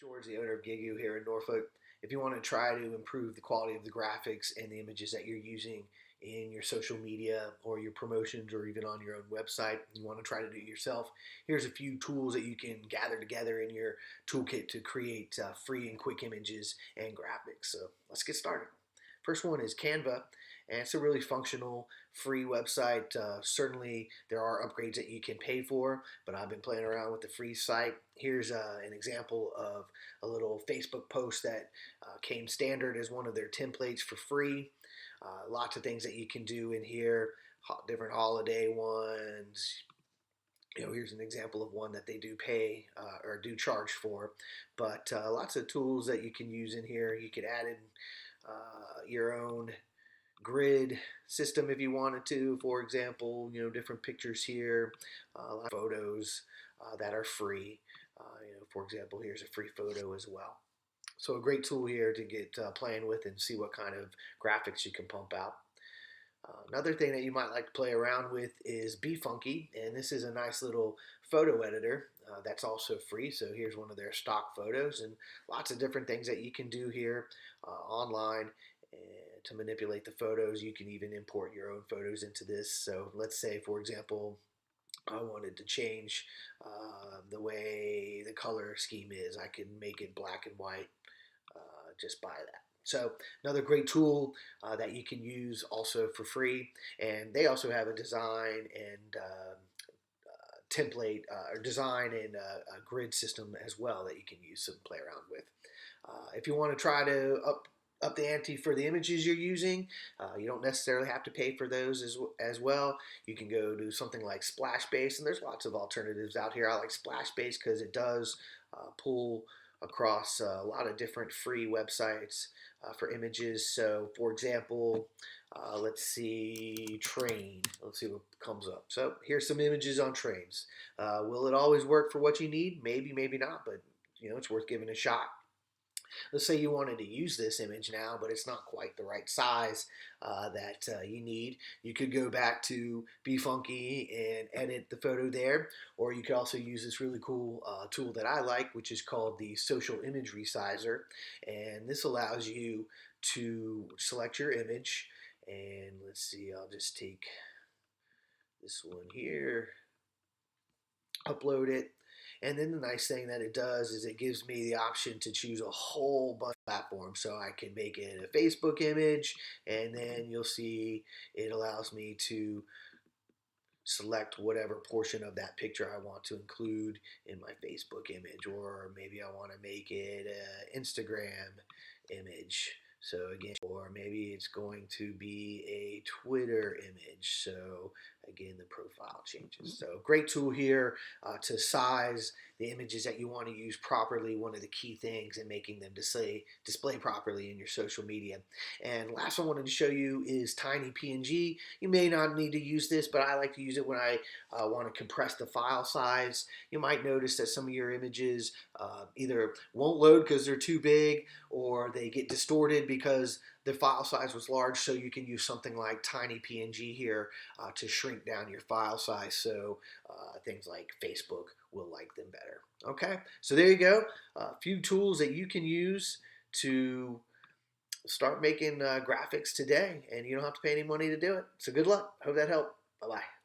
George, the owner of Gigu here in Norfolk. If you want to try to improve the quality of the graphics and the images that you're using in your social media or your promotions or even on your own website, you want to try to do it yourself, here's a few tools that you can gather together in your toolkit to create free and quick images and graphics. So let's get started. First one is Canva, and it's a really functional free website. Certainly there are upgrades that you can pay for, but I've been playing around with the free site. Here's an example of a little Facebook post that came standard as one of their templates for free. Lots of things that you can do in here, different holiday ones. Here's an example of one that they do pay or do charge for, but lots of tools that you can use in here. You could add in your own grid system if you wanted to. For example, different pictures here, photos that are free. For example, here's a free photo as well. So a great tool here to get playing with and see what kind of graphics you can pump out. Another thing that you might like to play around with is BeFunky, and this is a nice little photo editor that's also free. So here's one of their stock photos, and lots of different things that you can do here online to manipulate the photos. You can even import your own photos into this. So let's say, for example, I wanted to change the way the color scheme is. I can make it black and white just by that. So another great tool that you can use also for free, and they also have a design and template or design and a grid system as well that you can use to play around with. If you want to try to up the ante for the images you're using, you don't necessarily have to pay for those as well. You can go to something like Splashbase, and there's lots of alternatives out here. I like Splashbase because it does pull across a lot of different free websites for images. So for example, let's see, train. Let's see what comes up. So here's some images on trains. Will it always work for what you need? Maybe, maybe not, but it's worth giving a shot. Let's say you wanted to use this image now, but it's not quite the right size that you need. You could go back to BeFunky and edit the photo there, or you could also use this really cool tool that I like, which is called the Social Image Resizer, and this allows you to select your image, and let's see, I'll just take this one here, upload it. And then the nice thing that it does is it gives me the option to choose a whole bunch of platforms. So I can make it a Facebook image, and then you'll see it allows me to select whatever portion of that picture I want to include in my Facebook image, or maybe I want to make it an Instagram image. So again, or maybe it's going to be a Twitter image. So again, the profile changes. So great tool here to size the images that you want to use properly. One of the key things in making them display properly in your social media. And last one I wanted to show you is Tiny PNG. You may not need to use this, but I like to use it when I want to compress the file size. You might notice that some of your images either won't load because they're too big, or they get distorted because the file size was large. So you can use something like Tiny PNG here to shrink down your file size, so things like Facebook will like them better. Okay, so there you go. A few tools that you can use to start making graphics today, and you don't have to pay any money to do it. So good luck. Hope that helped. Bye-bye.